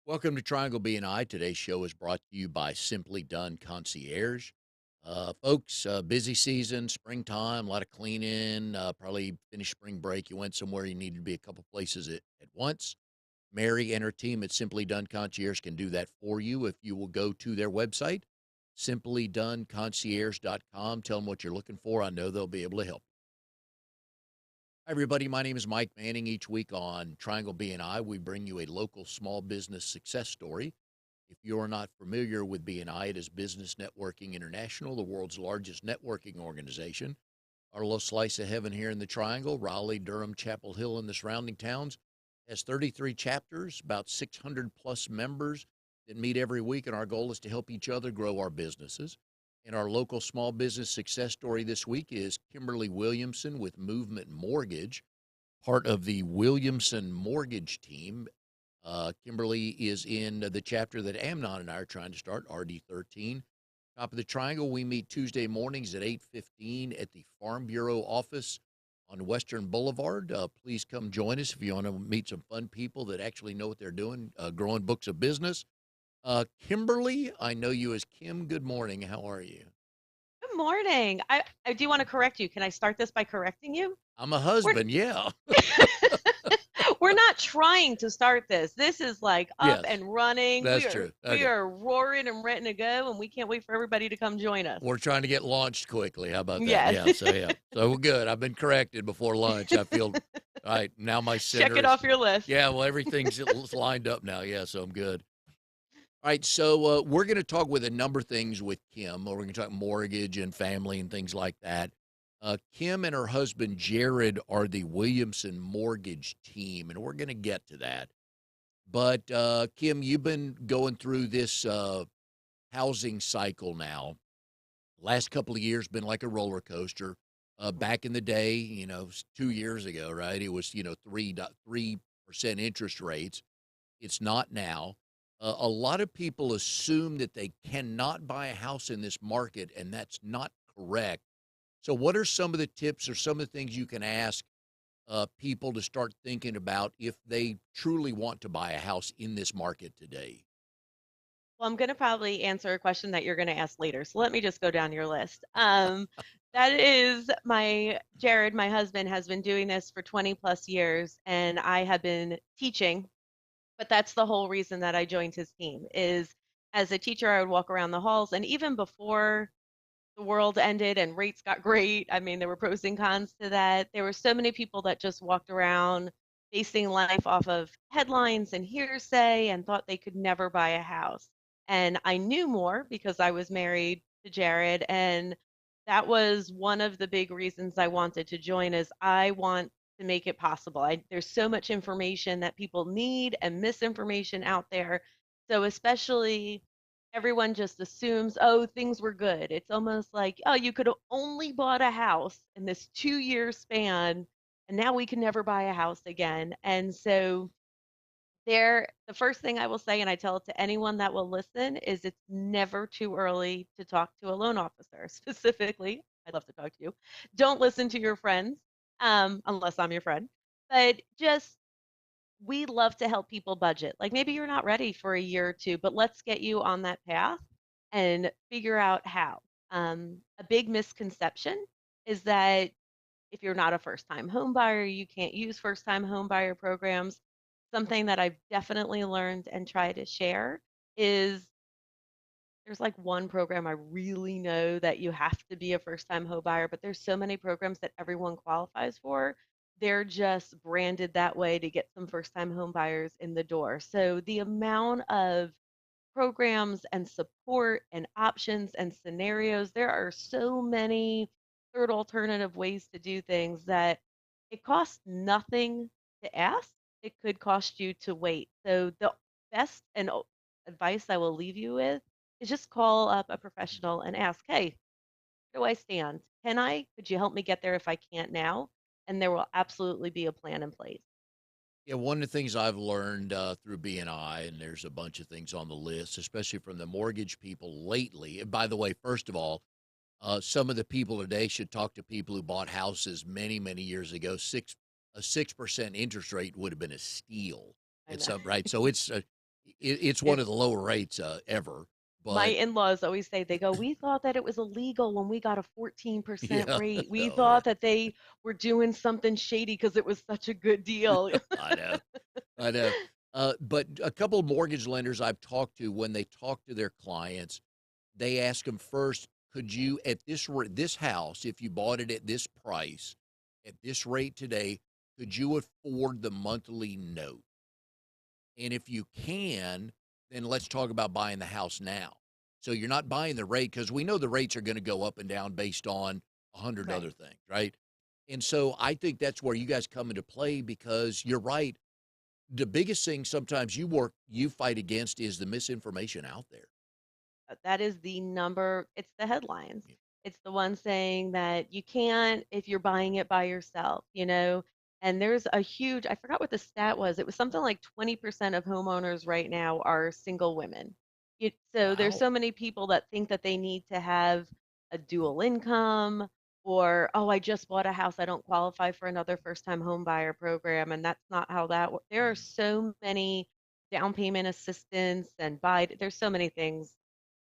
Welcome to Triangle BNI. Today's show is brought to you by Simply Done Concierge. Folks, busy season, springtime, a lot of cleaning, probably finished spring break. You went somewhere you needed to be a couple places at once. Mary and her team at Simply Done Concierge can do that for you if you will go to their website, simplydoneconcierge.com. Tell them what you're looking for. I know they'll be able to help. Hi, everybody. My name is Mike Manning. Each week on Triangle BNI, we bring you a local small business success story. If you're not familiar with BNI, it is Business Networking International, the world's largest networking organization. Our little slice of heaven here in the Triangle, Raleigh, Durham, Chapel Hill, and the surrounding towns, has 33 chapters, about 600 plus members that meet every week, and our goal is to help each other grow our businesses. And our local small business success story this week is Kimberly Williamson with Movement Mortgage, part of the Williamson mortgage team. Kimberly is in the chapter that Amnon and I are trying to start, RD13. Top of the Triangle, we meet Tuesday mornings at 8:15 at the Farm Bureau office on Western Boulevard. Please come join us if you want to meet some fun people that actually know what they're doing, growing books of business. Kimberly, I know you as Kim. Good morning. How are you? Good morning. I do want to correct you. Can I start this by correcting you? I'm a We're husband. Yeah. we're not trying to start this. This is like up Yes, and running. that's We are true. we Okay. are roaring and ready to go, and we can't wait for everybody to come join us. We're trying to get launched quickly. How about that? Yes. Yeah. So, yeah. So we're good. I've been corrected before lunch. I feel all right. Now my Check center it is, off your list. yeah, well, everything's lined up now. Yeah. So I'm good. All right. So we're going to talk with a number of things with Kim. We're going to talk mortgage and family and things like that. Kim and her husband, Jared, are the Williamson mortgage team, and we're going to get to that. But Kim, you've been going through this housing cycle now. Last couple of years been like a roller coaster. Back in the day, 2 years ago, right? It was 3.3% interest rates. It's not now. A lot of people assume that they cannot buy a house in this market, and that's not correct. So, what are some of the tips or some of the things you can ask people to start thinking about if they truly want to buy a house in this market today? Well, I'm going to probably answer a question that you're going to ask later. So let me just go down your list. That is my Jared, my husband, has been doing this for 20 plus years, and I have been teaching. But that's the whole reason that I joined his team is as a teacher, I would walk around the halls, and even before the world ended and rates got great, I mean, there were pros and cons to that. There were so many people that just walked around basing life off of headlines and hearsay and thought they could never buy a house. And I knew more because I was married to Jared, and that was one of the big reasons I wanted to join is I want to make it possible. There's so much information that people need and misinformation out there. So especially everyone just assumes, oh, things were good. It's almost like, oh, you could have only bought a house in this 2 year span, and now we can never buy a house again. And so the first thing I will say, and I tell it to anyone that will listen, is it's never too early to talk to a loan officer. Specifically, I'd love to talk to you. Don't listen to your friends, unless I'm your friend. But just we love to help people budget. Like maybe you're not ready for a year or two, but let's get you on that path and figure out how. A big misconception is that if you're not a first time home buyer, you can't use first time home buyer programs. Something that I've definitely learned and try to share is there's like one program I really know that you have to be a first time home buyer, but there's so many programs that everyone qualifies for. They're just branded that way to get some first time home buyers in the door. So the amount of programs and support and options and scenarios, there are so many third alternative ways to do things that it costs nothing to ask. It could cost you to wait. So the best advice I will leave you with is just call up a professional and ask, "Hey, where do I stand? Can I? Could you help me get there if I can't now?" And there will absolutely be a plan in place. Yeah, one of the things I've learned through BNI, and there's a bunch of things on the list, especially from the mortgage people lately. And by the way, first of all, some of the people today should talk to people who bought houses many, many years ago. A 6% interest rate would have been a steal. I It's know. up right. So it's It's one If of the lower rates ever, my but in-laws always say, they go, "We thought that it was illegal when we got a 14% yeah, rate. We oh yeah, thought that they were doing something shady because it was such a good deal." I know, I know. But a couple of mortgage lenders I've talked to, when they talk to their clients, they ask them first, could you, at this house, if you bought it at this price, at this rate today, could you afford the monthly note? And if you can, then let's talk about buying the house now. So you're not buying the rate, because we know the rates are going to go up and down based on a hundred other Right. things, right? And so I think that's where you guys come into play, because you're right. The biggest thing sometimes you fight against is the misinformation out there. That is the number, it's the headlines. Yeah. It's the one saying that you can't if you're buying it by yourself, you know? And there's a huge, I forgot what the stat was. It was something like 20% of homeowners right now are single women. So there's Wow. so many people that think that they need to have a dual income, or, oh, I just bought a house. I don't qualify for another first time home buyer program. And that's not how that works. There are so many down payment assistance and there's so many things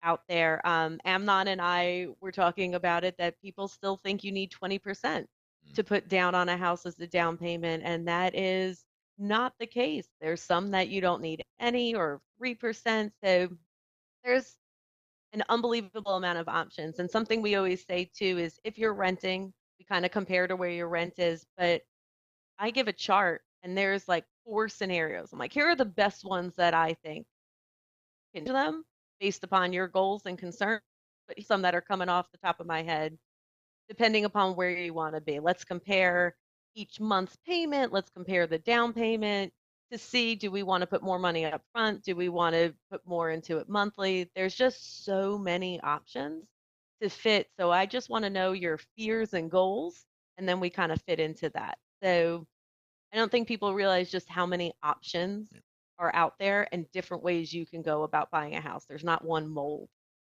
out there. Amnon and I were talking about it, that people still think you need 20% Mm. to put down on a house as the down payment, and that is not the case. There's some that you don't need any, or 3%. So there's an unbelievable amount of options. And something we always say too is, if you're renting, we kind of compare to where your rent is, but I give a chart and there's like 4 scenarios. I'm like, here are the best ones that I think can do them based upon your goals and concerns, but some that are coming off the top of my head, depending upon where you want to be. Let's compare each month's payment. Let's compare the down payment to see, do we want to put more money up front? Do we want to put more into it monthly? There's just so many options to fit. So I just want to know your fears and goals, and then we kind of fit into that. So I don't think people realize just how many options are out there and different ways you can go about buying a house. There's not one mold.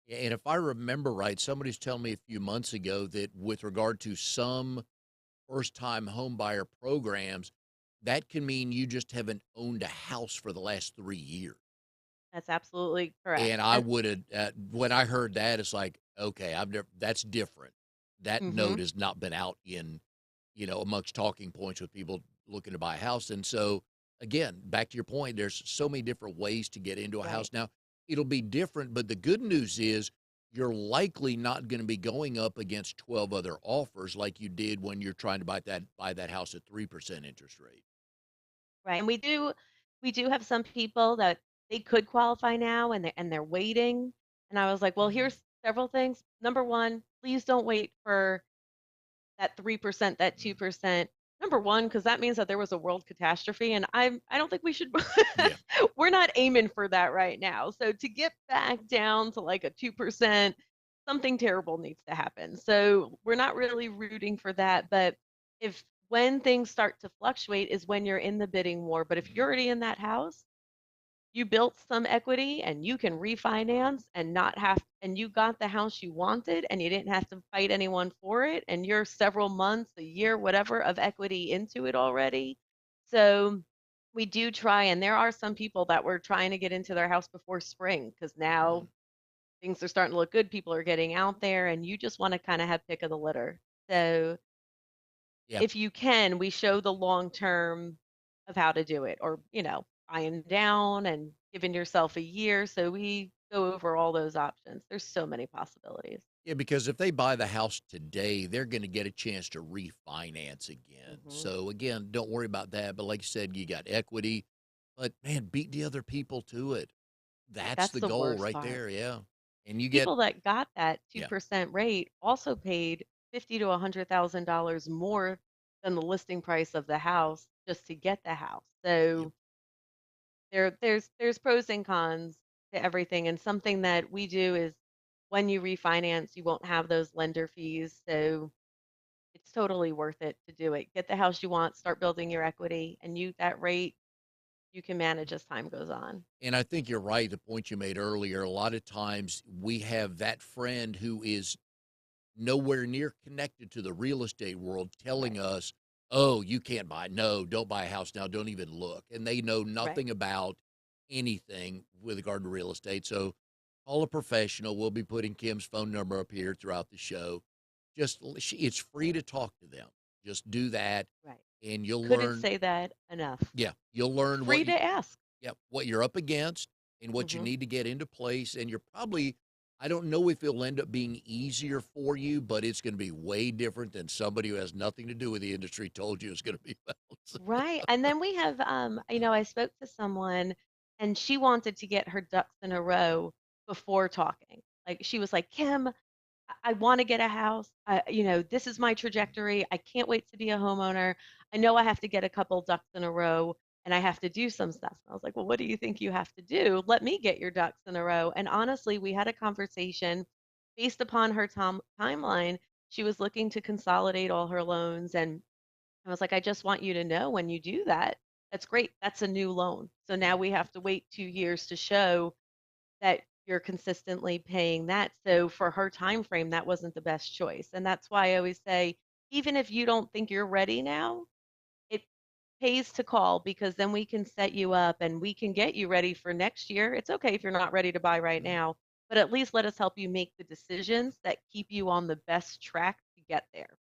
Yeah, and if I remember right, somebody's telling me a few months ago that with regard to some first-time home buyer programs, that can mean you just haven't owned a house for the last 3 years. That's absolutely correct. And I And would have, when I heard that, it's like, okay, I've never, that's different. That note mhm, has not been out in, amongst talking points with people looking to buy a house. And so, again, back to your point, there's so many different ways to get into a right. house. Now, it'll be different, but the good news is you're likely not going to be going up against 12 other offers like you did when you're trying to buy that house at 3% interest rate. Right. And we do have some people that they could qualify now, and they're waiting. And I was like, well, Mhm. here's several things. Number one, please don't wait for that 3%, that Mhm. 2%. Number one, because that means that there was a world catastrophe, and I don't think we should. Yeah. We're not aiming for that right now. So to get back down to like a 2%, something terrible needs to happen. So we're not really rooting for that. But if when things start to fluctuate is when you're in the bidding war. But if Mhm. you're already in that house, you built some equity and you can refinance and not have, and you got the house you wanted and you didn't have to fight anyone for it, and you're several months, a year, whatever, of equity into it already. So we do try, and there are some people that were trying to get into their house before spring, because Mhm. now things are starting to look good, people are getting out there, and you just want to kind of have pick of the litter. So Yeah. if you can, we show the long term of how to do it, or, buying down and giving yourself a year. So we go over all those options. There's so many possibilities. Yeah, because if they buy the house today, they're going to get a chance to refinance again. Hmm. So again, don't worry about that. But like you said, you got equity, but man, beat the other people to it. That's That's the the goal worst right part. there. Yeah. And you get, People that got that yeah. 2% rate also paid 50 to $100,000 more than the listing price of the house just to get the house. Yep. So there's pros and cons to everything, and something that we do is, when you refinance, you won't have those lender fees, so it's totally worth it to do it. Get the house you want, start building your equity, and that rate you can manage as time goes on. And I think you're right. The point you made earlier, a lot of times we have that friend who is nowhere near connected to the real estate world telling Right, us, oh, you can't buy. No, don't buy a house now. Don't even look. And they know right. nothing about anything with regard to real estate. So call a professional. We'll be putting Kim's phone number up here throughout the show. It's free to talk to them. Just do that, Right. and you'll Couldn't learn. say that enough. Yeah, you'll learn Free to ask. what you're up against and what you Hmm. need to get into place. And you're probably, I don't know if it'll end up being easier for you, but it's going to be way different than somebody who has nothing to do with the industry told you it's going to be about. Right. And then we have, I spoke to someone and she wanted to get her ducks in a row before talking. Like she was like, Kim, I want to get a house. This is my trajectory. I can't wait to be a homeowner. I know I have to get a couple ducks in a row and I have to do some stuff. And I was like, well, what do you think you have to do? Let me get your ducks in a row. And honestly, we had a conversation based upon her timeline. She was looking to consolidate all her loans. And I was like, I just want you to know when you do that, that's great. That's a new loan. So now we have to wait 2 years to show that you're consistently paying that. So for her time frame, that wasn't the best choice. And that's why I always say, even if you don't think you're ready now, it pays to call because then we can set you up and we can get you ready for next year. It's okay if you're not ready to buy right now, but at least let us help you make the decisions that keep you on the best track to get there.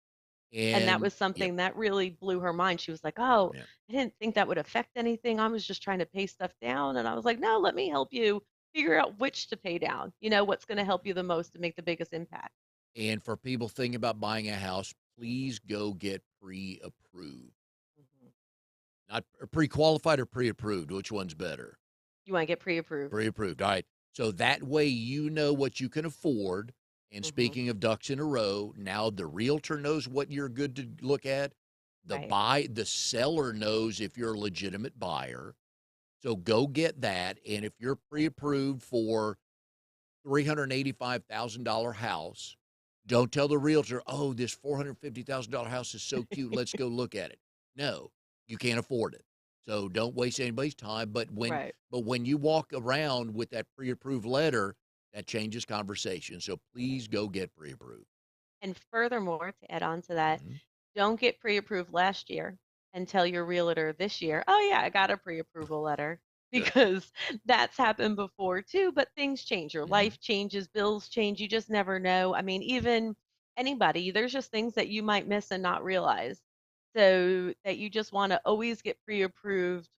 And that And was yep, something that really blew her mind. She was like, "Oh, yeah. I didn't think that would affect anything. I was just trying to pay stuff down." And I was like, "No, let me help you figure out which to pay down. What's going to help you the most to make the biggest impact." And for people thinking about buying a house, please go get pre-approved. Mhm. Not pre-qualified or pre-approved. Which one's better? You want to get pre-approved. Pre-approved. All right. So that way you know what you can afford. And Hmm. speaking of ducks in a row, now the realtor knows what you're good to look at. Right. The seller knows if you're a legitimate buyer. So go get that. And if you're pre-approved for $385,000 house, don't tell the realtor, oh, this $450,000 house is so cute. Let's go look at it. No, you can't afford it. So don't waste anybody's time. Right. But when you walk around with that pre-approved letter, that changes conversation. So please go get pre-approved. And furthermore, to add on to that, Mhm. don't get pre-approved last year and tell your realtor this year, "Oh yeah, I got a pre-approval letter." Good. Because that's happened before too, but things change. Your Mhm. life changes, bills change. You just never know. I mean, even anybody, there's just things that you might miss and not realize. So that you just want to always get pre-approved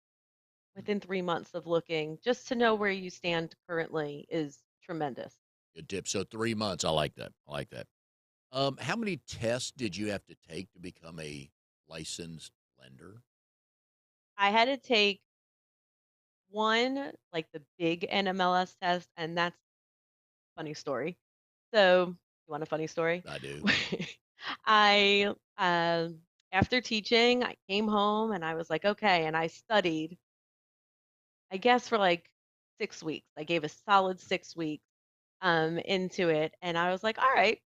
within 3 months of looking, just to know where you stand currently is tremendous. Good tip. So 3 months. I like that. I like that. How many tests did you have to take to become a licensed lender? I had to take one, like the big NMLS test, and that's funny story. So, you want a funny story? I do. I, after teaching, I came home and I was like, okay. And I studied, I guess, for like 6 weeks. I gave a solid 6 weeks into it. And I was like, all right,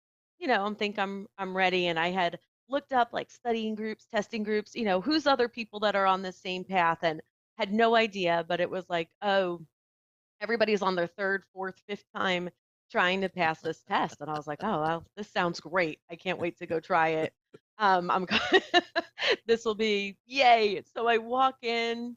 I'm ready. And I had looked up like studying groups, testing groups, who's other people that are on the same path and had no idea. But it was like, oh, everybody's on their third, fourth, fifth time trying to pass this test. And I was like, oh, well, this sounds great. I can't wait to go try it. I'm this will be yay. So I walk in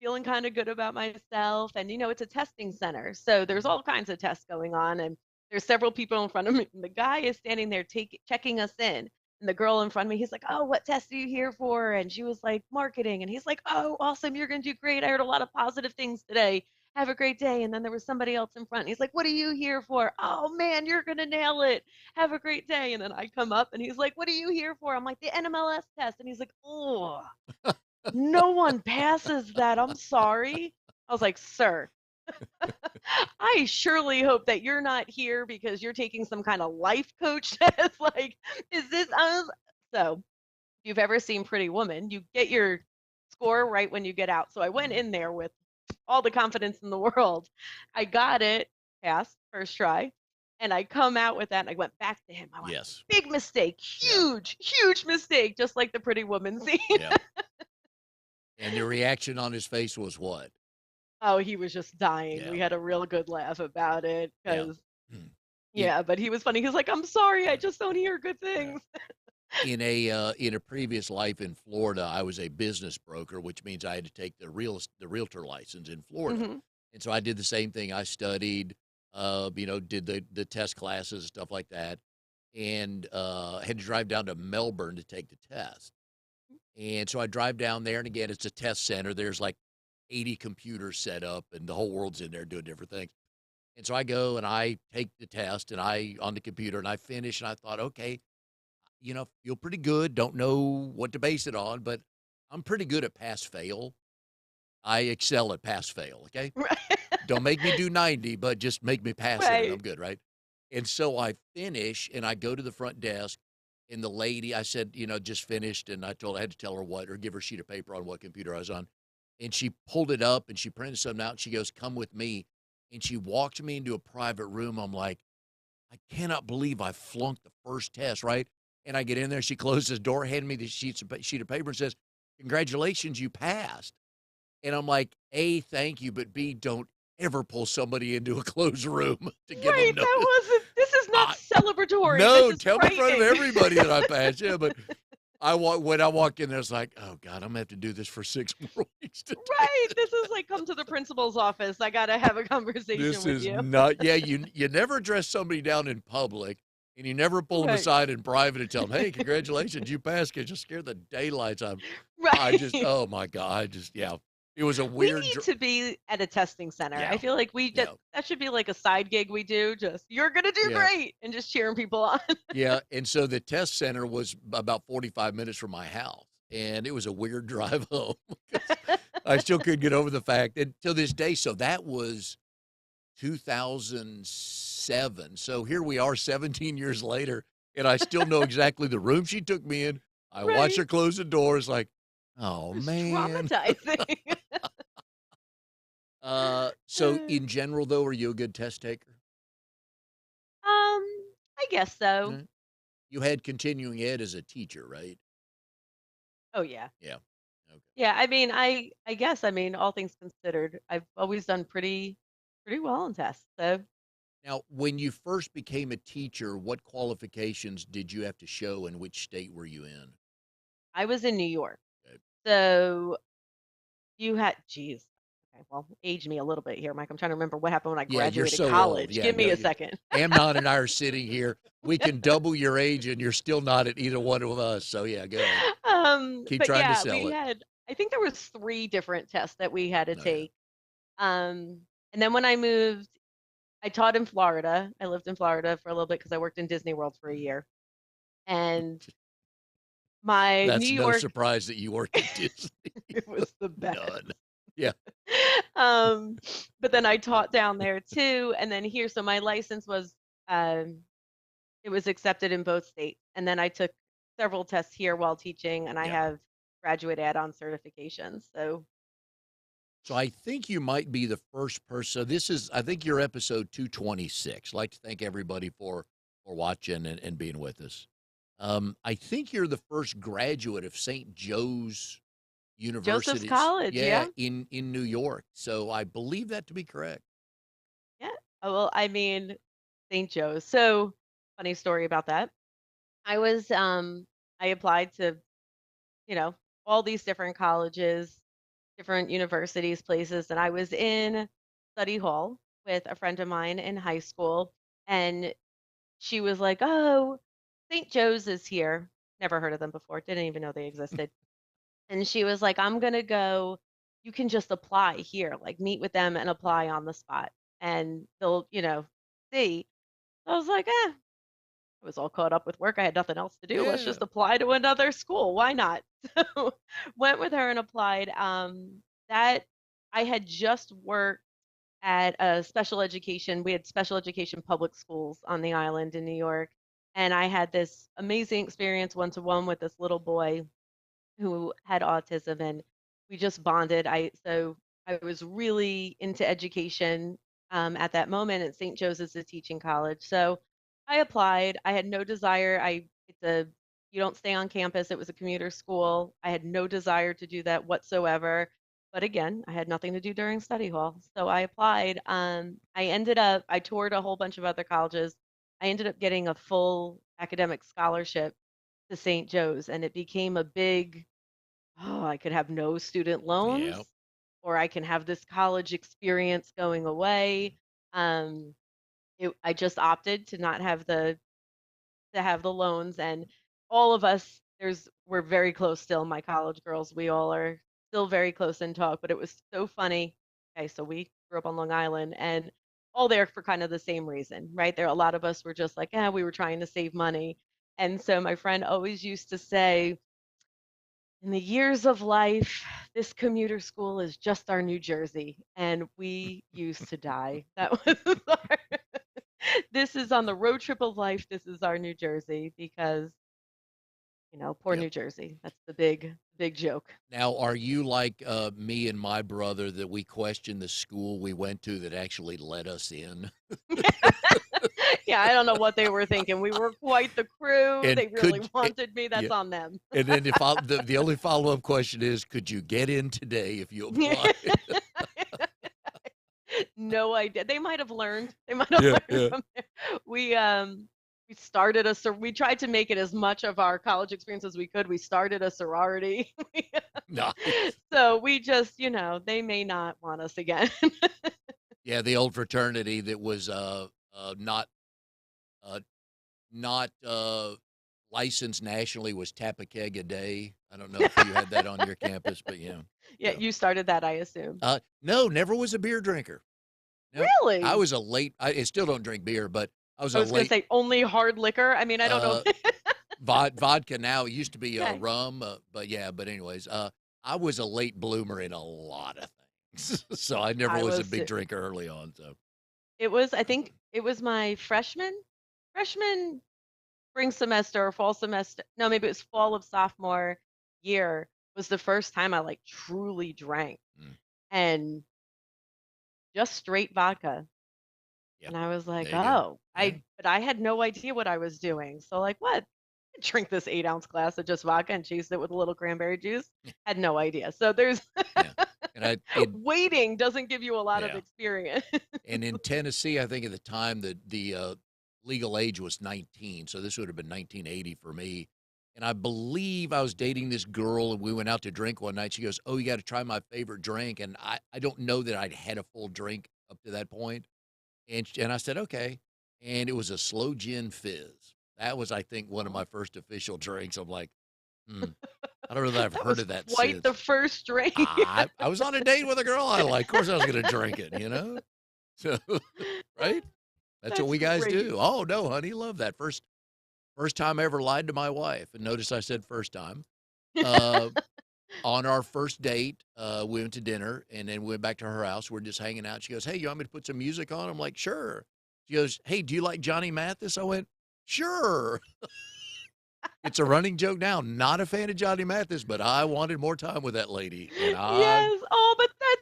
feeling kind of good about myself. And, it's a testing center. So there's all kinds of tests going on. And there's several people in front of me. And the guy is standing there checking us in. And the girl in front of me, he's like, oh, what test are you here for? And she was like, marketing. And he's like, oh, awesome. You're going to do great. I heard a lot of positive things today. Have a great day. And then there was somebody else in front. And he's like, what are you here for? Oh, man, you're going to nail it. Have a great day. And then I come up and he's like, what are you here for? I'm like, the NMLS test. And he's like, oh, no one passes that. I'm sorry. I was like, sir, I surely hope that you're not here because you're taking some kind of life coach test. Like, is this us? So, if you've ever seen Pretty Woman, you get your score right when you get out. So I went Mhm. in there with all the confidence in the world. I got it, passed first try. And I come out with that and I went back to him. I went, Yes. big mistake, Yeah. huge, huge mistake, just like the Pretty Woman scene. Yeah. And the reaction on his face was what? Oh, he was just dying. Yeah. We had a real good laugh about it Yeah. because, Hmm. You yeah, but he was funny. He's like, "I'm sorry, I yeah. just don't hear good Yeah. things." In a previous life in Florida, I was a business broker, which means I had to take the realtor license in Florida. Hmm. And so I did the same thing. I studied, did the test classes and stuff like that, and had to drive down to Melbourne to take the test. And so I drive down there, and again, it's a test center. There's like 80 computers set up, and the whole world's in there doing different things. And so I go and I take the test, and I on the computer, and I finish, and I thought, okay, feel pretty good. Don't know what to base it on, but I'm pretty good at pass fail. I excel at pass fail. Okay. Right. Don't make me do 90, but just make me pass it and I'm Right. good. Right. And so I finish and I go to the front desk and the lady, I said, just finished. And I had to tell her what, or give her a sheet of paper on what computer I was on. And she pulled it up and she printed something out and she goes, come with me. And she walked me into a private room. I'm like, I cannot believe I flunked the first test, right? And I get in there, she closes the door, handed me the sheet of paper and says, congratulations, you passed. And I'm like, A, thank you, but B, don't ever pull somebody into a closed room to give Right. them That notice. wasn't, this is not I, celebratory. This no, is tell me in front of frightening. everybody that I passed. Yeah, but when I walk in there, it's like, oh God, I'm gonna have to do this for 6 more weeks to take Right. this. This is like, come to the principal's office. I got to have a conversation This with is you. not, yeah, you never dress somebody down in public and you never pull them Right. aside in private and tell them, hey, congratulations, you passed, because you scared the daylights out of 'em. Right. Oh my God, yeah, it was a We weird, need to be at a testing center. I yeah, feel like yeah, that should be like a side gig we do. Just, you're going to do yeah, great, and just cheering people on. yeah. And so the test center was about 45 minutes from my house. And it was a weird drive home because I still couldn't get over the fact that till this day. So that was 2007. So here we are 17 years later, and I still know exactly the room she took me in. I watched Right. her close the door. It's like, oh It's man. traumatizing. So in general, though, are you a good test taker? I guess so. Mm. You had continuing ed as a teacher, right? Oh yeah. Yeah. Okay. Yeah, I mean, I guess, I mean, all things considered, I've always done pretty well on tests. So, Now, when you first became a teacher, what qualifications did you have to show, and which state were you in? I was in New York. Okay. So, you had geez. Okay, well, age me a little bit here, Mike. I'm trying to remember what happened when I Yeah, you're graduated so old. college. Yeah, Give me no, a second. Amnon and I are sitting here. We can double your age, and you're still not at either one of us. So yeah, go ahead. Keep But trying to yeah, sell we it. had I think there was 3 different tests that we had to Oh yeah. take. And then when I moved, I taught in Florida. I lived in Florida for a little bit because I worked in Disney World for a Mhm. year. And my New That's no York surprise that you worked at Disney. it was the best. None. Yeah. Um, but then I taught down there too, and then here, so my license was, um, it was accepted in both states, and then I took several tests here while teaching, and I Yeah. have graduate add-on certifications. So So I think you might be the first person. So this is, I think you're episode 226. I'd like to thank everybody for watching and being with us. I think you're the first graduate of St. Joe's Joseph's University's, College, yeah, yeah, in New York. So I believe that to be correct. yeah. Oh, well, I mean, St. Joe's. So funny story about that. I was, I applied to, you know, all these different colleges, different universities, places, and I was in study hall with a friend of mine in high school, and she was like, "Oh, St. Joe's is here." Never heard of them before, didn't even know they existed. And she was like, "I'm gonna go. You can just apply here, like meet with them and apply on the spot, and they'll, see." I was like, "Eh." I was all caught up with work. I had nothing else to do. Let's Yeah. just apply to another school. Why not? So went with her and applied. That I had just worked at a special education. We had special education public schools on the island in New York. And I had this amazing experience one to one with this little boy who had autism, and we just bonded. I was really into education at that moment, and St. Joseph's is a teaching college. So I applied. I had no desire. It's a You don't stay on campus. It was a commuter school. I had no desire to do that whatsoever. But again, I had nothing to do during study hall. So I applied. I toured a whole bunch of other colleges. I ended up getting a full academic scholarship to St. Joe's, and it became a big, oh, I could have no student Yeah. loans, or I can have this college experience going away. Um, I just opted to not have the loans, and all of us, we're very close still, my college girls, we all are still very close in talk, but it was so funny. Okay, so we grew up on Long Island and all there for kind of the same reason, right? There, a lot of us were just like, we were trying to save money. And so my friend always used to say, in the years of life, this commuter school is just our New Jersey. And we used to die. That was our, this is on the road trip of life. This is our New Jersey because, poor Yep. New Jersey. That's the big joke. Now, are you like me and my brother that we question the school we went to that actually let us in? Yeah, I don't know what they were thinking. We were quite the crew. And They really wanted me. yeah, That's on them. and then the only follow up question is, could you get in today if you Yeah. apply? No idea. They might have learned. They might have Yeah, learned yeah. from there. We started we tried to make it as much of our college experience as we could. We started a sorority. Nice. So we just, they may not want us again. Yeah, the old fraternity that was not uh, not licensed nationally was tap a keg a day. I don't know if you had that on your campus, but yeah. Yeah, So, you started that, I assume. no, never was a beer drinker. No, I Really? was a late. I still don't drink beer, but I was I a was gonna late. say only hard liquor. I mean, I don't know. Uh, vodka now. It used to be Okay. rum, but yeah. But anyways, I was a late bloomer in a lot of things, so I never I was a was big too. drinker early on. So I think it was my freshman spring semester or fall semester. No, maybe it was fall of sophomore year was the first time I like truly drank mm, and just straight vodka. yeah, And I was like, there you go. oh, Yeah, but I had no idea what I was doing. So like, what? Drink this 8-ounce glass of just vodka and chase it with a little cranberry juice. Had no idea. So there's yeah, and waiting doesn't give you a lot of yeah, experience. and in Tennessee, I think at the time the legal age was 19, so this would have been 1980 for me. And I believe I was dating this girl, and we went out to drink one night. She goes, "Oh, you got to try my favorite drink," and I don't know that I'd had a full drink up to that point. And I said, "Okay." And it was a slow gin fizz. That was, I think, one of my first official drinks. I'm like, "Hmm, I don't know that I've That heard was of that quite the since." first drink. I was on a date with a girl I like. Of course I was gonna drink it, you know? So, right? That's what That's we guys great. do. "Oh, no, honey, love that." First time I ever lied to my wife, and notice I said first time. Uh, on our first date, we went to dinner, and then we went back to her house. We're just hanging out. She goes, "Hey, you want me to put some music on?" I'm like, "Sure." She goes, "Hey, do you like Johnny Mathis?" I went, "Sure." It's a running joke now. Not a fan of Johnny Mathis, but I wanted more time with that lady, and Yes. Oh, but that's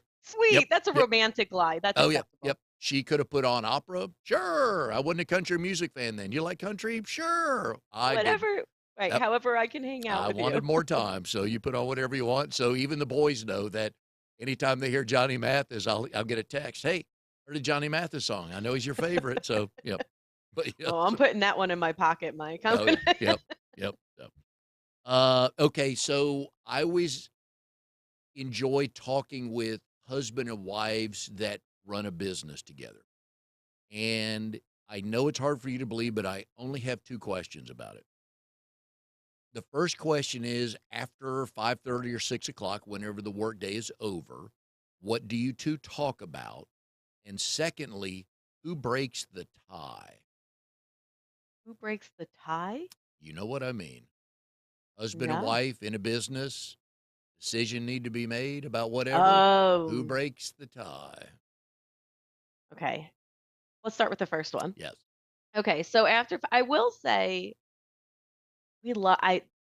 yep, sweet. That's a yep. romantic lie. That's Oh, yep, acceptable. yep. She could have put on opera. Sure. I wasn't a country music fan then. You like country? Sure. I didn't. Whatever. Right. Yep. However, I can hang out I with you. wanted more time. So you put on whatever you want. So even the boys know that anytime they hear Johnny Mathis, I'll get a text. "Hey, heard a Johnny Mathis song. I know he's your favorite." So, yep. But yeah. Oh, I'm putting that one in my pocket, Mike. I'm Oh, yeah. gonna Yep. Yep. Yep. Okay. So I always enjoy talking with husband and wives that run a business together. And I know it's hard for you to believe, but I only have two questions about it. The first question is, after 5:30 or 6 o'clock, whenever the workday is over, what do you two talk about? And secondly, who breaks the tie? Who breaks the tie? You know what I mean. Husband and No. wife in a business, decision need to be made about whatever. Who Oh, breaks the tie? okay. Let's start with the first one. Yes. Okay, so I will say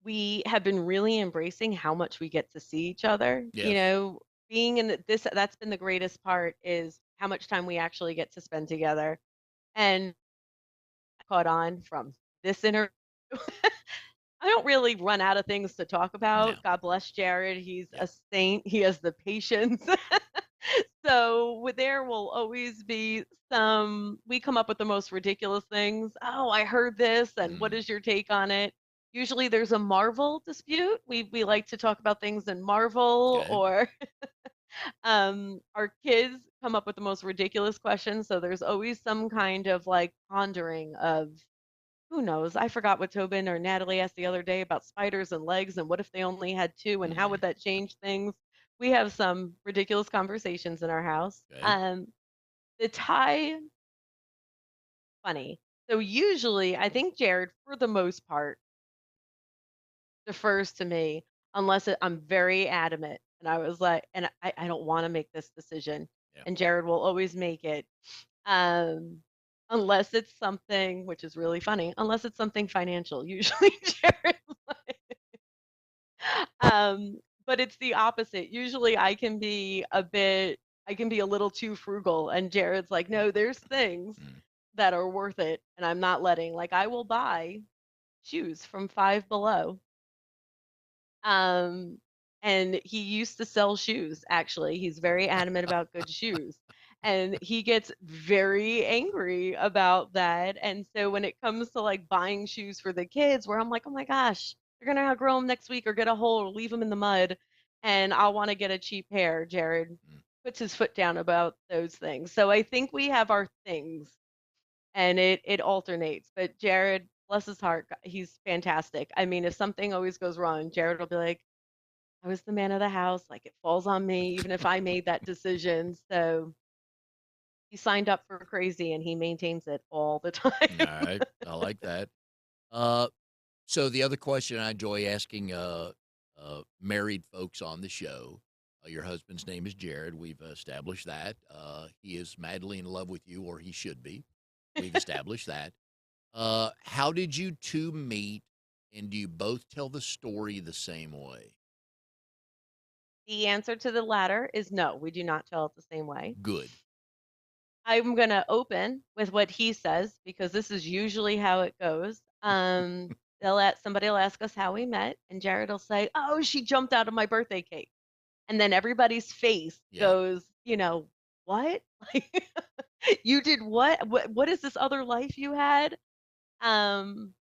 we have been really embracing how much we get to see each other. Yes. Being in that's been the greatest part is how much time we actually get to spend together. And caught on from this interview. I don't really run out of things to talk No. about. God bless Jared. He's Yeah. a saint. He has the patience. So there will always be we come up with the most ridiculous things. Oh, I heard this, and what Mm, is your take on it? Usually there's a Marvel dispute. We like to talk about things in Marvel, Okay. or our kids come up with the most ridiculous questions, so there's always some kind of like pondering of who knows. I forgot what Tobin or Natalie asked the other day about spiders and legs, and what if they only had two, and how would Mm, that change things? We have some ridiculous conversations in our house. okay. The tie, funny. So usually, I think Jared, for the most part, defers to me unless I'm very adamant. And I was like, and I don't want to make this decision. Yeah. And Jared will always make it. Um, unless it's something, which is really funny, unless it's something financial. Usually Jared, um, but it's the opposite. Usually I can be a little too frugal, and Jared's like, no, there's things Mm. that are worth it, and I'm not letting. Like, I will buy shoes from Five Below. Um, and he used to sell shoes, actually. He's very adamant about good shoes. And he gets very angry about that. And so when it comes to like buying shoes for the kids, where I'm like, oh my gosh, they're gonna outgrow them next week or get a hole or leave them in the mud, and I'll want to get a cheap pair. Jared Mm. puts his foot down about those things. So I think we have our things, and it alternates. But Jared, bless his heart, he's fantastic. I mean, if something always goes wrong, Jared will be like, I was the man of the house, like, it falls on me even if I made that decision. So he signed up for crazy, and he maintains it all the All time. right. I like that. Uh, so the other question I enjoy asking married folks on the show. Your husband's name is Jared. We've established that. He is madly in love with you, or he should be. We've established that. How did you two meet, and do you both tell the story the same way? The answer to the latter is no, we do not tell it the same way. Good. I'm going to open with what he says, because this is usually how it goes. Somebody will ask us how we met, and Jared will say, "Oh, she jumped out of my birthday cake." And then everybody's face Yeah. goes, "What? Like, you did what? What is this other life you had?" Um,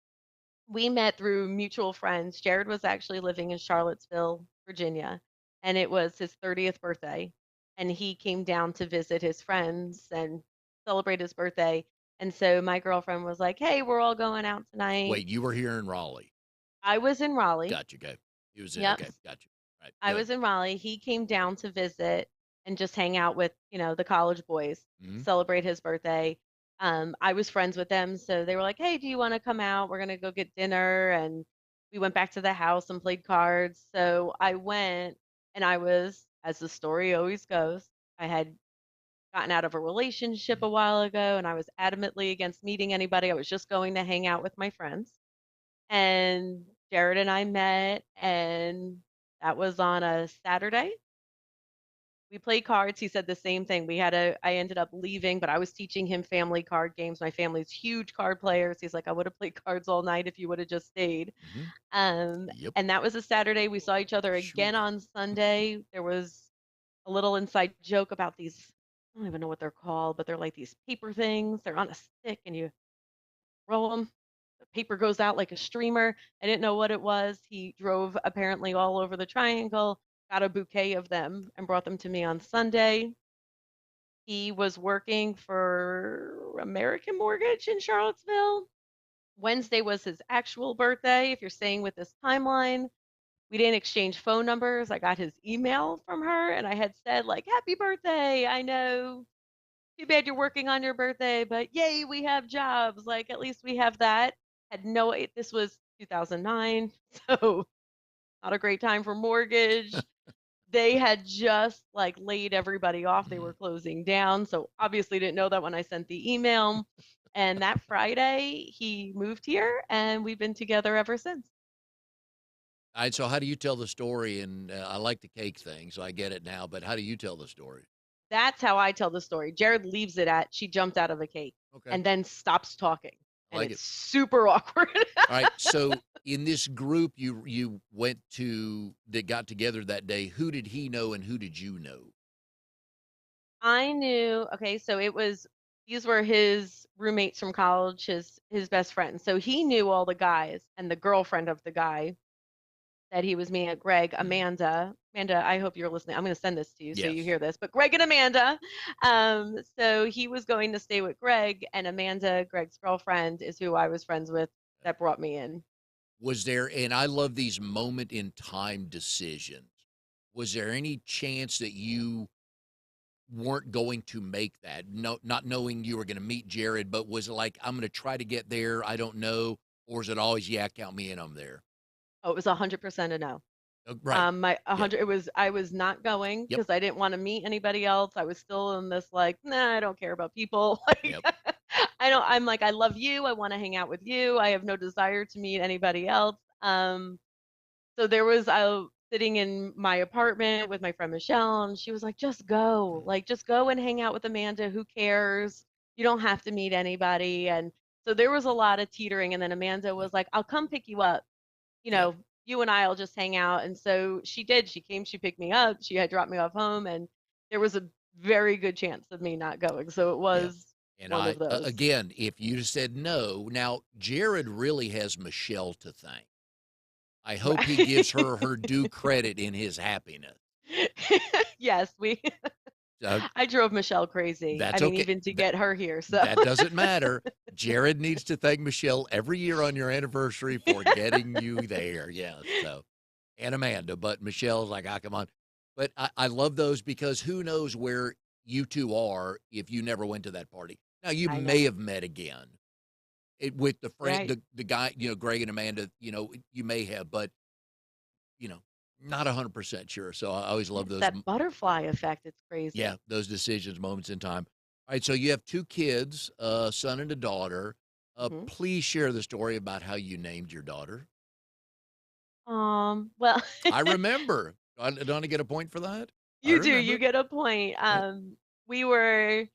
we met through mutual friends. Jared was actually living in Charlottesville, Virginia, and it was his 30th birthday. And he came down to visit his friends and celebrate his birthday. And so my girlfriend was like, "Hey, we're all going out tonight." Wait, you were here in Raleigh. I was in Raleigh. Gotcha. Okay. He was in. Yep. Okay. Gotcha. Right. I Good. was in Raleigh. He came down to visit and just hang out with, the college boys, Hmm. celebrate his birthday. I was friends with them, so they were like, "Hey, do you want to come out? We're gonna go get dinner." And we went back to the house and played cards. So I went, and I was, as the story always goes, I had gotten out of a relationship a while ago, and I was adamantly against meeting anybody. I was just going to hang out with my friends. And Jared and I met, and that was on a Saturday. We played cards. He said the same thing. I ended up leaving, but I was teaching him family card games. My family's huge card players. He's like, I would have played cards all night if you would have just stayed. Hmm. Um, Yep. and that was a Saturday. We saw each other Sure. again on Sunday. There was a little inside joke about these, I don't even know what they're called, but they're like these paper things. They're on a stick, and you roll them. The paper goes out like a streamer. I didn't know what it was. He drove apparently all over the triangle, got a bouquet of them, and brought them to me on Sunday. He was working for American Mortgage in Charlottesville. Wednesday was his actual birthday, if you're staying with this timeline. We didn't exchange phone numbers. I got his email from her, and I had said, like, "Happy birthday. I know, too bad you're working on your birthday, but yay, we have jobs. Like, at least we have that." Had no, this was 2009, so not a great time for mortgage. They had just like laid everybody off. They Mm. were closing down. So obviously didn't know that when I sent the email. And that Friday, he moved here, and we've been together ever since. All right. So, how do you tell the story? And I like the cake thing, so I get it now. But how do you tell the story? That's how I tell the story. Jared leaves it at she jumped out of a cake, Okay. and then stops talking. I And like it's it. super awkward. All right. So, in this group you went to that got together that day, who did he know and who did you know? I knew, okay, so it was these were his roommates from college, his best friends. So he knew all the guys, and the girlfriend of the guy that he was meeting at Greg, Mhm. Amanda, I hope you're listening. I'm going to send this to you so you Yes. hear this. But Greg and Amanda, so he was going to stay with Greg, and Amanda, Greg's girlfriend, is who I was friends with that brought me in. Was there, and I love these moment in time decisions. Was there any chance that you weren't going to make that? No, not knowing you were going to meet Jared, but was it like, I'm going to try to get there? I don't know. Or is it always, yeah, count me in, I'm there? Oh, it was 100% a no. Right. My Yeah. 100, it was, I was not going Yep. because I didn't want to meet anybody else. I was still in this like, nah, I don't care about people. Like, Yep. I'm like, I love you. I want to hang out with you. I have no desire to meet anybody else. So there was I sitting in my apartment with my friend Michelle, and she was like, "Just go, like just go and hang out with Amanda. Who cares? You don't have to meet anybody." And so there was a lot of teetering, and then Amanda Yep. was like, "I'll come pick you up. You Yep. know, you and I'll just hang out." And so she did. She came, she picked me up. She had dropped me off home, and there was a very good chance of me not going. So it Yeah. was And one of those. again, if you said no, now Jared really has Michelle to thank. I hope he gives Right. her due credit in his happiness. Yes, we Uh, I drove Michelle crazy. I that's mean, okay. even to get her here. So That doesn't matter. Jared needs to thank Michelle every year on your anniversary for getting you there. Yes. So, and Amanda, but Michelle's like, ah, come on. But I love those because who knows where you two are if you never went to that party. Now, you I may know. have met again with the friend, Right. the guy, Greg and Amanda, you may have, but, you know, not 100% sure. So I always love It's those. that butterfly effect. It's Yeah, crazy. those decisions, moments in time. All right, so you have two kids, a son and a daughter. Hmm. Please share the story about how you named your daughter. Well, I remember. Don't I get a point for that? I you do. You remember. get a point. Yeah. We were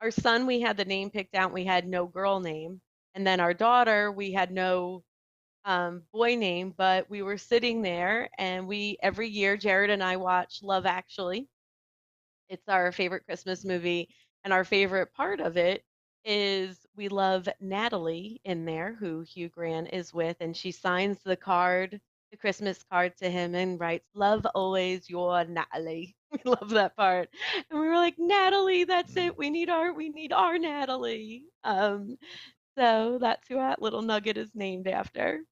our son. We had the name picked out. We had no girl name, and then our daughter. We had no boy name. But we were sitting there, and we every year Jared and I watch Love Actually. It's our favorite Christmas movie, and our favorite part of it is we love Natalie in there, who Hugh Grant is with, and she signs the card, the Christmas card to him and writes, "Love always, your Natalie." We love that part. And we were like, "Natalie, that's Mm, it. We need our Natalie." So that's who that little nugget is named after.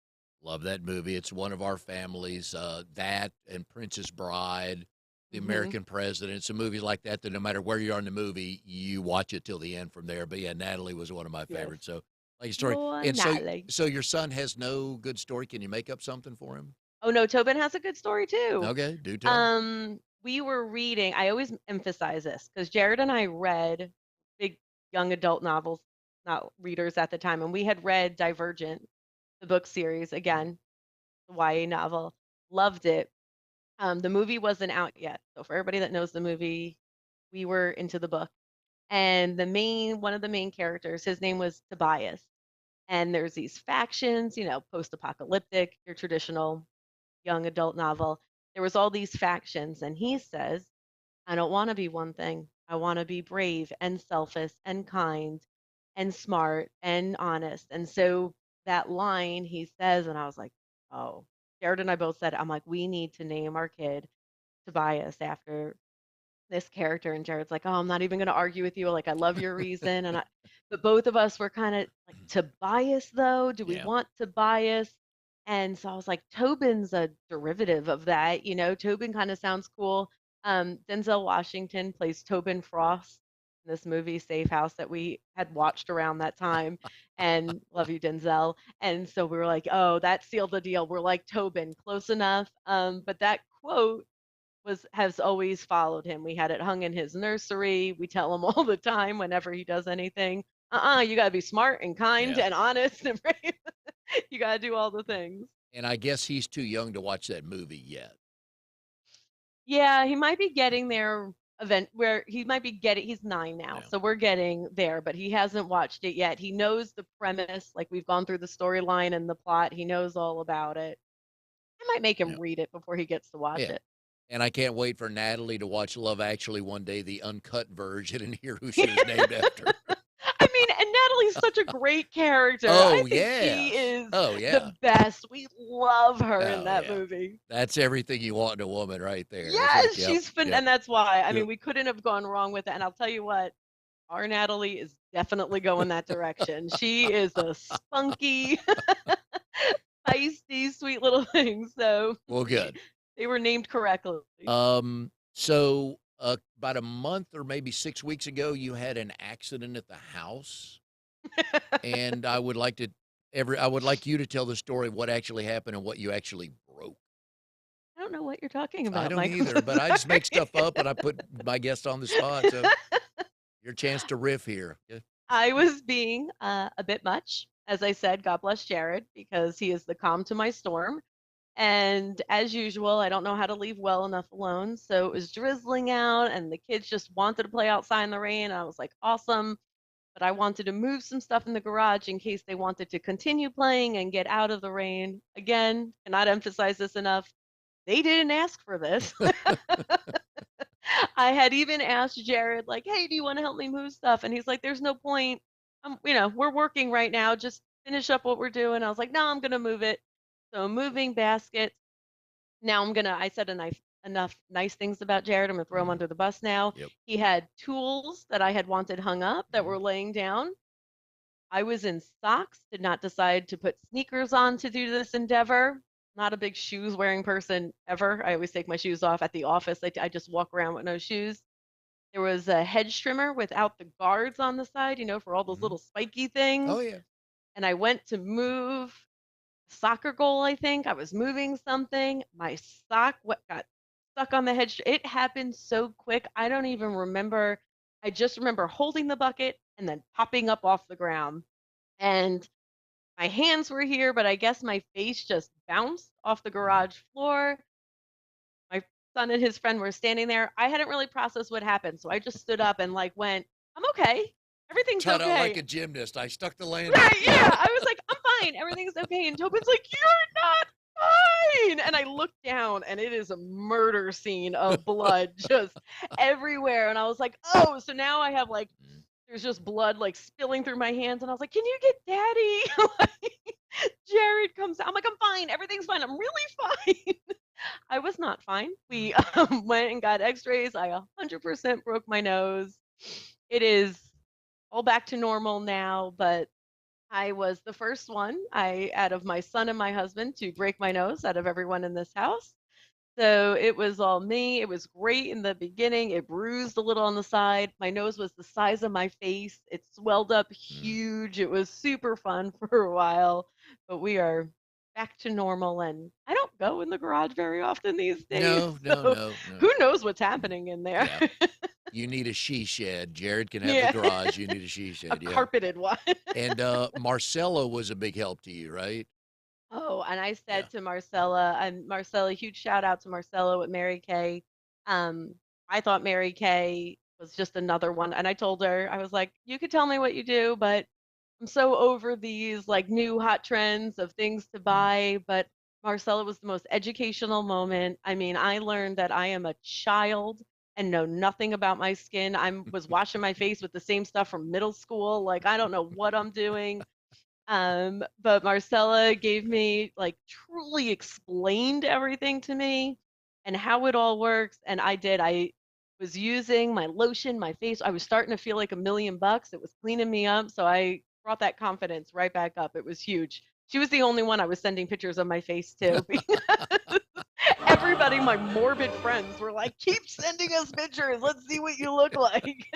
love that movie. It's one of our families. That and Princess Bride, The Hmm. American President. Some movies like that that no matter where you are in the movie, you watch it till the end from there. But yeah, Natalie was one of my Yes. favorites. So like a story. Your And so Natalie. so your son has no good story. Can you make up something for him? Oh no, Tobin has a good story too. Okay, do tell. We were reading, I always emphasize this because Jared and I read big young adult novels, not readers at the time, and we had read Divergent, the book series, again, the YA novel, loved it. The movie wasn't out yet. So for everybody that knows the movie, we were into the book. And one of the main characters, his name was Tobias. And there's these factions, post-apocalyptic, your traditional young adult novel. There was all these factions, and he says, I don't want to be one thing. I want to be brave and selfless and kind and smart and honest. And so that line he says, and I was like, oh, Jared and I both said, I'm like, we need to name our kid Tobias after this character. And Jared's like, oh, I'm not even going to argue with you. Like, I love your reason. But both of us were kind of like, Tobias, though, do we Yeah. want Tobias? And so I was like, Tobin's a derivative of that. Tobin kind of sounds cool. Denzel Washington plays Tobin Frost in this movie, Safe House, that we had watched around that time. And love you, Denzel. And so we were like, oh, that sealed the deal. We're like, Tobin, close enough. But that quote has always followed him. We had it hung in his nursery. We tell him all the time whenever he does anything. You gotta be smart and kind Yeah. and honest and brave. You gotta do all the things. And I guess he's too young to watch that movie yet. Yeah, he might be getting there event where he might be getting he's 9 now. Yeah. So we're getting there, but he hasn't watched it yet. He knows the premise, like we've gone through the storyline and the plot. He knows all about it. I might make him Yeah. read it before he gets to watch Yeah. it. And I can't wait for Natalie to watch Love Actually one day, the uncut version, and hear who she was named after. plays such a great character. I Oh, think she yes. is Oh, the yeah. best. We love her in Oh, that yeah. movie. That's everything you want in a woman right there. It's like, Yes, yep, she's fun, yep, and that's why. I yep. mean, we couldn't have gone wrong with it. And I'll tell you what, our Natalie is definitely going that direction. She is a spunky, feisty, sweet little thing. So Well, good. they were named correctly. So about a month or maybe 6 weeks ago, you had an accident at the house, and I would like you to tell the story of what actually happened and what you actually broke. I don't know what you're talking I about, don't Mike. I'm either, so but I just make sorry. stuff up and I put my guest on the spot. So your chance to riff here. Yeah. I was being a bit much. As I said, God bless Jared, because he is the calm to my storm. And as usual, I don't know how to leave well enough alone. So it was drizzling out, and the kids just wanted to play outside in the rain. And I was like, awesome. But I wanted to move some stuff in the garage in case they wanted to continue playing and get out of the rain. Again, cannot emphasize this enough. They didn't ask for this. I had even asked Jared, like, hey, do you want to help me move stuff? And he's like, there's no point. We're working right now. Just finish up what we're doing. I was like, no, I'm going to move it. So moving baskets. Now I said enough nice things about Jared. I'm going to throw him Mhm. under the bus now. Yep. He had tools that I had wanted hung up that Mhm. were laying down. I was in socks, did not decide to put sneakers on to do this endeavor. Not a big shoes wearing person ever. I always take my shoes off at the office. I just walk around with no shoes. There was a hedge trimmer without the guards on the side, for all those Mhm. little spiky things. Oh, yeah. And I went to move a soccer goal, I think. I was moving something. My sock what got stuck on the hedge. It happened so quick. I don't even remember. I just remember holding the bucket and then popping up off the ground. And my hands were here, but I guess my face just bounced off the Mhm. garage floor. My son and his friend were standing there. I hadn't really processed what happened, so I just stood up and like went, "I'm okay. Everything's Cut out like okay." a gymnast. I stuck the landing. Right? Yeah. I was like, "I'm fine. Everything's okay." And Tobin's like, "You're not fine." And I looked down, and it is a murder scene of blood just everywhere. And I was like, "Oh, so now I have like Mhm. there's just blood like spilling through my hands." And I was like, "Can you get daddy?" Like, Jared comes out. I'm like, "I'm fine. Everything's fine. I'm really fine." I was not fine. We Mhm. went and got x-rays. I 100% broke my nose. It is all back to normal now, but I was the first one out of my son and my husband to break my nose out of everyone in this house. So it was all me. It was great in the beginning. It bruised a little on the side. My nose was the size of my face. It swelled up Mhm. huge. It was super fun for a while, but we are back to normal. And I don't go in the garage very often these days. No, no, So no, no. who knows what's Mhm. happening in there? Yeah. You need a she shed. Jared can have the Yeah, garage. You need a she a shed. Yeah. carpeted one. And Marcella was a big help to you, right? Oh, and I Yeah. said to Marcella, and Marcella, huge shout out to Marcella with Mary Kay. Um, I thought Mary Kay was just another one. And I told her, I was like, you could tell me what you do, but I'm so over these like new hot trends of things to Mhm. buy. But Marcella was the most educational moment. I mean, I learned that I am a child and know nothing about my skin. I was washing my face with the same stuff from middle school. Like, I don't know what I'm doing. But Marcella gave me like truly explained everything to me and how it all works. And I did. I was using my lotion, my face. I was starting to feel like $1,000,000. It was cleaning me up. So I brought that confidence right back up. It was huge. She was the only one I was sending pictures of my face to. Everybody, my morbid friends, were like, keep sending us pictures. Let's see what you look like.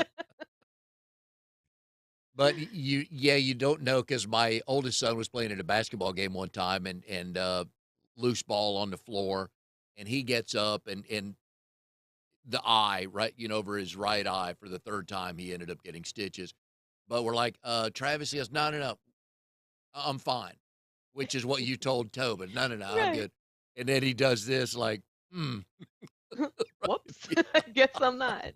But you don't know because my oldest son was playing at a basketball game one time and loose ball on the floor, and he gets up and the eye right, over his right eye for the third time he ended up getting stitches. But we're like, Travis, he goes, no, no, no, I'm fine, which is what you told Tobin. No, no, no, I'm Right. good. And then he does this like, hmm. Whoops. I guess I'm not.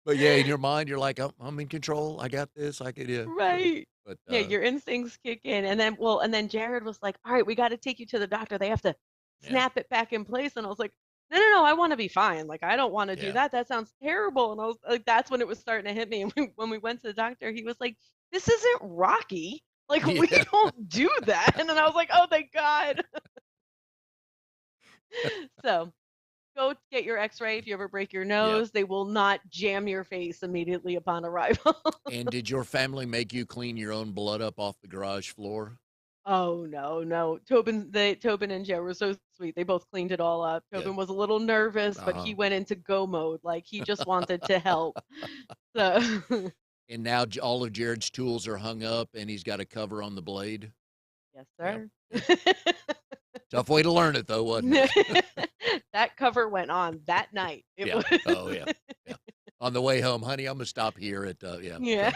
But yeah, in your mind, you're like, I'm in control. I got this. I could, yeah. So, Right. but Yeah, your instincts kick in. And then Jared was like, "All right, we got to take you to the doctor. They have to yeah, snap it back in place." And I was like, "No, no, no, I want to be fine. Like, I don't want to do yeah. that. That sounds terrible." And I was like, that's when it was starting to hit me. And when we went to the doctor, he was like, this isn't Rocky. Like, we Yeah. don't do that. And then I was like, oh, thank God. So go get your x-ray if you ever break your Yep. nose. They will not jam your face immediately upon arrival. And did your family make you clean your own blood up off the garage floor? Oh, no, no. Tobin and Joe were so sweet. They both cleaned it all up. Good. Tobin was a little nervous, but Uh-huh. he went into go mode. Like, he just wanted to help. So And now all of Jared's tools are hung up and he's got a cover on the blade. yes, Yeah, sir. good. Tough way to learn it though, wasn't it? That cover went on that night. It Yeah. was Oh yeah. Yeah. On the way home, honey, I'm gonna stop here at yeah. yeah.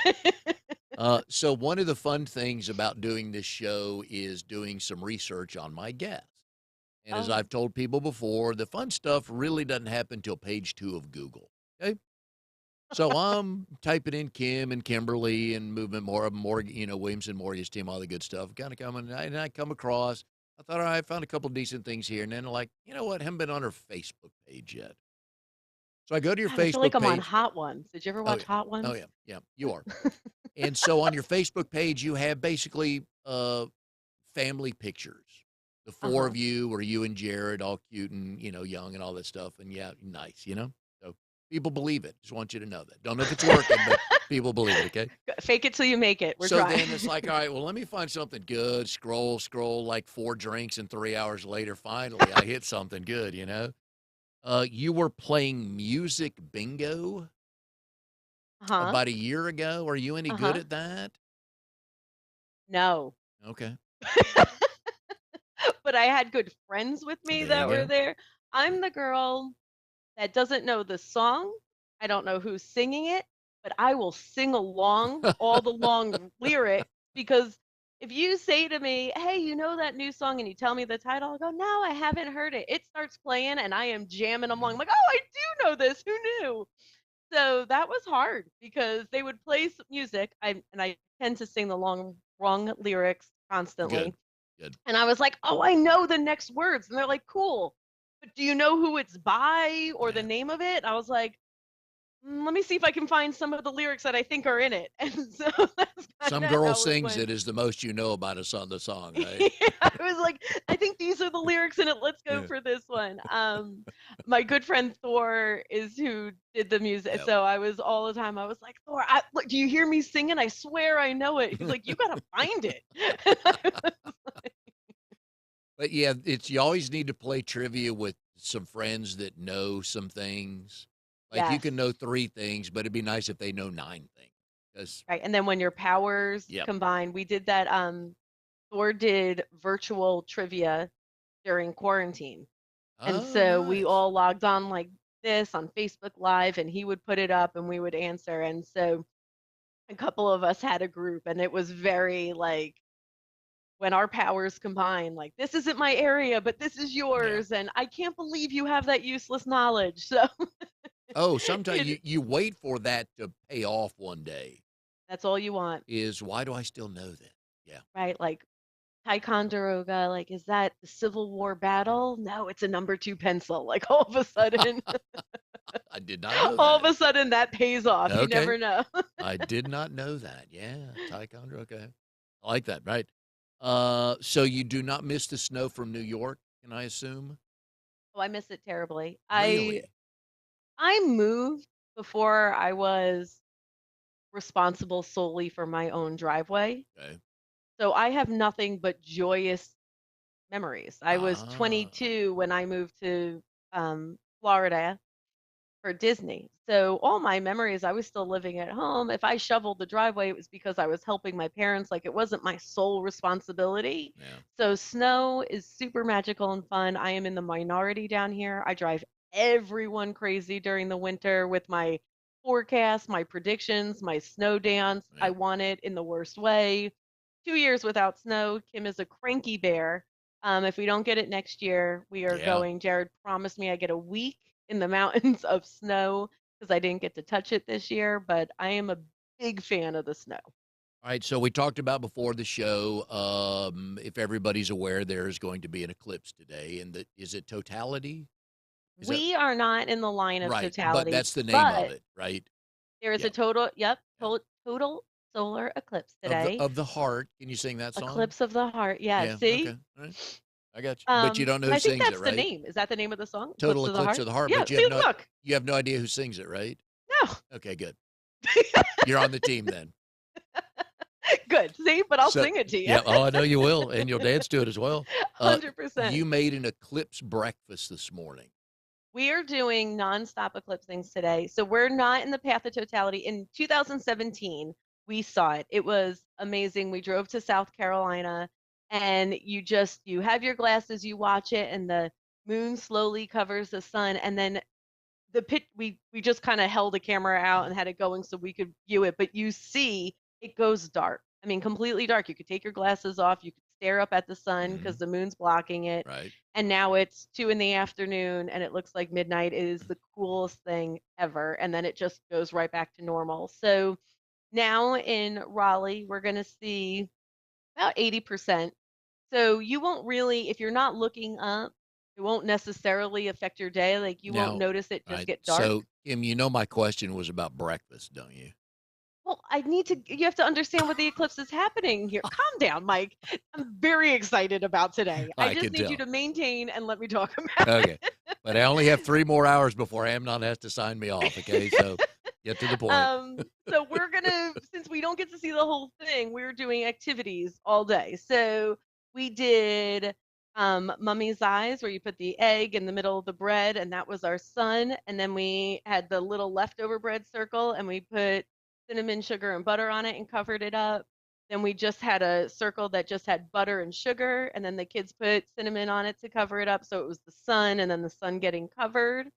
So one of the fun things about doing this show is doing some research on my guests. And as Oh, I've told people before, the fun stuff really doesn't happen till page 2 of Google. Okay. So I'm typing in Kim and Kimberly and movement more, Williamson Mortgage Team, all the good stuff. Kind of coming, and I come across. I thought, all right, I found a couple decent things here, and then like, you know what? Haven't been on her Facebook page yet. So I go to your God, I feel like Facebook I'm on page. Hot Ones. Did you ever Oh watch yeah, Hot oh Ones? yeah, yeah. You are. And so on your Facebook page, you have basically family pictures. The four Uh-huh. of you, or you and Jared, all cute and young and all that stuff. And yeah, nice. So people believe it. Just want you to know that. Don't know if it's working, but people believe it. Okay. Fake it till you make it. We're So trying. then it's like, all right, well, let me find something good. Scroll, like 4 drinks, and 3 hours later, finally, I hit something good. You were playing music bingo Uh-huh. about a year ago. Are you any good Uh-huh. at that? No. Okay. But I had good friends with me There you that were go. there. I'm the girl that doesn't know the song. I don't know who's singing it, but I will sing along all the long lyrics because if you say to me, "Hey, you know that new song?" and you tell me the title, I'll go, "No, I haven't heard it." It starts playing and I am jamming along. I'm Mhm. like, "Oh, I do know this. Who knew?" So that was hard because they would play some music. I tend to sing the wrong lyrics constantly. Good. Good. And I was like, "Oh, I know the next words." And they're like, "Cool. But do you know who it's by or the Yeah. name of it?" I was like, let me see if I can find some of the lyrics that I think are in it." And so that's Some kinda girl how it sings went. it is the most you know about the song, right? Yeah, I was like, "I think these are the lyrics in it. Let's go Yeah. for this one." My good friend Thor is who did the music, Yep. so I was all the time, I was like, "Thor, look, do you hear me singing? I swear I know it." He's like, "You gotta find it." But yeah, it's you always need to play trivia with some friends that know some things. Like you Yes. can know 3 things, but it'd be nice if they know 9 things. Because Right, and then when your powers yep. combine, we did that, Thor did virtual trivia during quarantine. And Oh, so we nice. all logged on like this on Facebook Live and he would put it up and we would answer. And so a couple of us had a group and it was very like when our powers combine, like this isn't my area, but this is Yeah. yours. And I can't believe you have that useless knowledge. So Oh, sometimes it you wait for that to pay off one day. that's all you want, Is why do I still know that? Yeah. right? Like Ticonderoga, like, is that the Civil War battle? No, it's a number two pencil. Like all of a sudden, I did not know all of that. a sudden that pays off. You Okay. never know. I did not know that. Yeah, taekwondo. Okay, I like that. Right. So you do not miss the snow from New York, can I assume? Oh, I miss it terribly. Really? I moved before I was responsible solely for my own driveway. Okay. So I have nothing but joyous memories. I was Ah, 22 when I moved to Florida for Disney. So all my memories, I was still living at home. If I shoveled the driveway, it was because I was helping my parents. Like it wasn't my sole responsibility. yeah. So snow is super magical and fun. I am in the minority down here. I drive everyone crazy during the winter with my forecast, my predictions, my snow dance. I Yeah. want it in the worst way. 2 years without snow. Kim is a cranky bear. If we don't get it next year, we are Yeah. going. Jared promised me I get a week in the mountains of snow because I didn't get to touch it this year, but I am a big fan of the snow. All right. So we talked about before the show. If everybody's aware, there is going to be an eclipse today, and is it totality? Is that We are not in the line of right? But totality, that's the name of but it, right? there is Yeah. a total, yep, Yeah. total solar eclipse Of the today. of the heart. Can you sing that song? Eclipse of the heart. Yeah, Yeah, see? okay, all right. I got you. But you don't know And who I think sings it, that's the right? name. Is that the name of the song? Eclipse Total of the Eclipse Heart? of the Heart, Yeah, but see, look. you have no idea who sings it, right? No. Okay, good. You're on the team then. Good. See, but I'll So, sing it to you. yeah, oh, I know you will, and you'll dance to it as well. 100%. You made an eclipse breakfast this morning. We are doing nonstop eclipsings today. So we're not in the path of totality. In 2017, we saw it. It was amazing. We drove to South Carolina and you have your glasses, you watch it, and the moon slowly covers the sun. And then we just kind of held the camera out and had it going so we could view it, but you see it goes dark. I mean, completely dark. You could take your glasses off, you could stare up at the sun because Mhm. the moon's blocking it. Right. And now it's 2 in the afternoon and it looks like midnight. It is the coolest thing ever. And then it just goes right back to normal. So now in Raleigh, we're going to see about 80%. So you won't really, if you're not looking up, it won't necessarily affect your day. Like you won't Now, notice it just right. get dark. So, Kim, you know my question was about breakfast, don't you? Well, you have to understand what the eclipse is happening here. Calm down, Mike. I'm very excited about today. I I just can need you tell. to maintain and let me talk about Okay. it. But I only have 3 more hours before Amnon has to sign me off, okay? So, get to the point. So we're gonna, since we don't get to see the whole thing, we're doing activities all day. So we did mummy's eyes, where you put the egg in the middle of the bread, and that was our sun. And then we had the little leftover bread circle, and we put cinnamon, sugar, and butter on it and covered it up. Then we just had a circle that just had butter and sugar, and then the kids put cinnamon on it to cover it up. So it was the sun, and then the sun getting covered.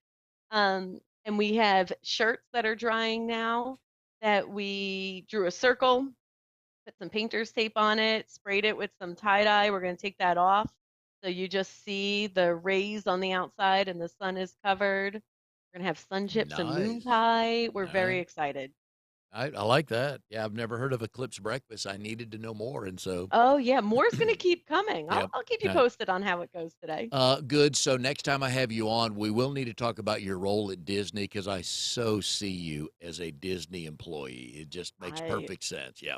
And we have shirts that are drying now that we drew a circle, put some painter's tape on it, sprayed it with some tie dye. We're going to take that off. So you just see the rays on the outside and the sun is covered. We're going to have sun chips and moon Nice. pie. We're Nice. very excited. I like that. Yeah, I've never heard of eclipse breakfast. I needed to know more, and so Oh, yeah. More's going to keep coming. yeah. I'll keep you Right. posted on how it goes today. Good. So next time I have you on, we will need to talk about your role at Disney because I so see you as a Disney employee. It just makes I perfect sense. Yeah.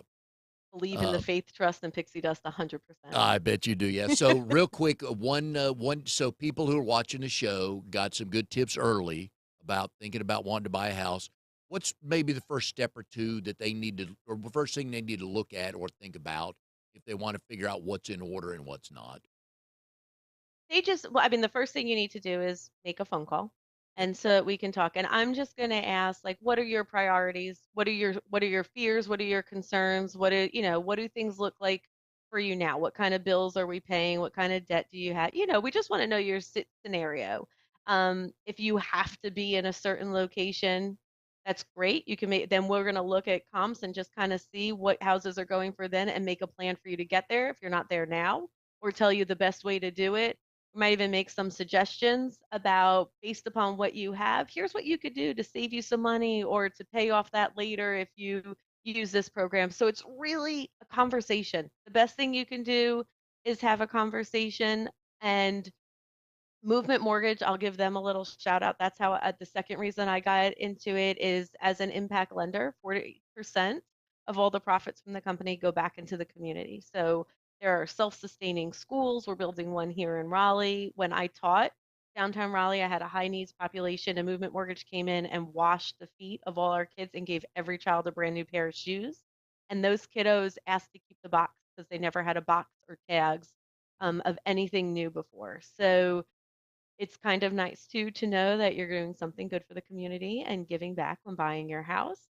believe in the Uh, faith, trust, and pixie dust 100%. I bet you do. Yeah. So real quick, so people who are watching the show got some good tips early about thinking about wanting to buy a house. What's maybe the first step or two that they need to, or the first thing they need to look at or think about if they want to figure out what's in order and what's not? Well, I mean, the first thing you need to do is make a phone call. Yep. And so that we can talk. And I'm just going to ask, like, what are your priorities? What are your fears? What are your concerns? What do things look like for you now? What kind of bills are we paying? What kind of debt do you have? We just want to know your scenario. If you have to be in a certain location, that's great. Then we're going to look at comps and just kind of see what houses are going for then and make a plan for you to get there if you're not there now, or tell you the best way to do it. We might even make some suggestions about, based upon what you have, here's what you could do to save you some money or to pay off that later if you use this program. So it's really a conversation. The best thing you can do is have a conversation. And Movement Mortgage, I'll give them a little shout out. That's how the second reason I got into it is as an impact lender. 40% of all the profits from the company go back into the community. So there are self-sustaining schools. We're building one here in Raleigh. When I taught downtown Raleigh, I had a high needs population, and Movement Mortgage came in and washed the feet of all our kids and gave every child a brand new pair of shoes. And those kiddos asked to keep the box because they never had a box or tags of anything new before. So it's kind of nice too to know that you're doing something good for the community and giving back when buying your house.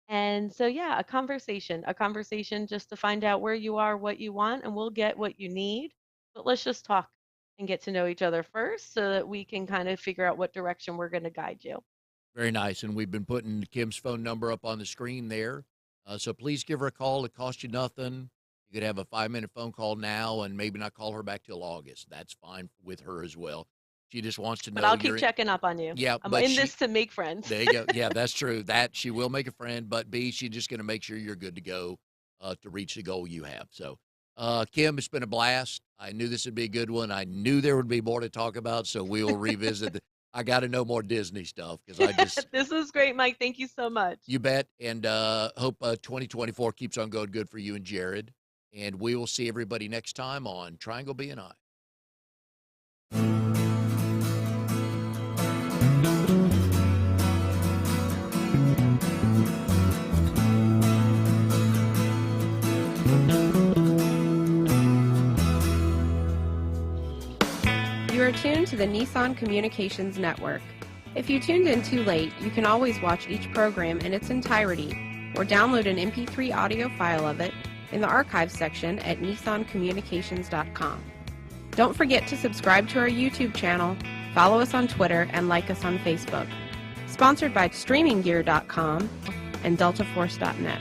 And so, yeah, a conversation just to find out where you are, what you want, and we'll get what you need. But let's just talk and get to know each other first so that we can kind of figure out what direction we're going to guide you. Very nice. And we've been putting Kim's phone number up on the screen there. So please give her a call. It costs you nothing. You could have a 5-minute phone call now and maybe not call her back till August. That's fine with her as well. She just wants to But know I'll keep you're checking up on you. yeah, I'm but in this to make friends. there you go. Yeah, that's true. That she will make a friend, but B, she's just going to make sure you're good to go to reach the goal you have. So, Kim, it's been a blast. I knew this would be a good one. I knew there would be more to talk about, so we will revisit I got to know more Disney stuff because I just, This was great, Mike. Thank you so much. you bet. And hope 2024 keeps on going good for you and Jared. And we will see everybody next time on Triangle BNI. You are tuned to the Nissan Communications Network. If you tuned in too late, you can always watch each program in its entirety or download an MP3 audio file of it in the archives section at nissancommunications.com. Don't forget to subscribe to our YouTube channel, follow us on Twitter, and like us on Facebook. Sponsored by StreamingGear.com and DeltaForce.net.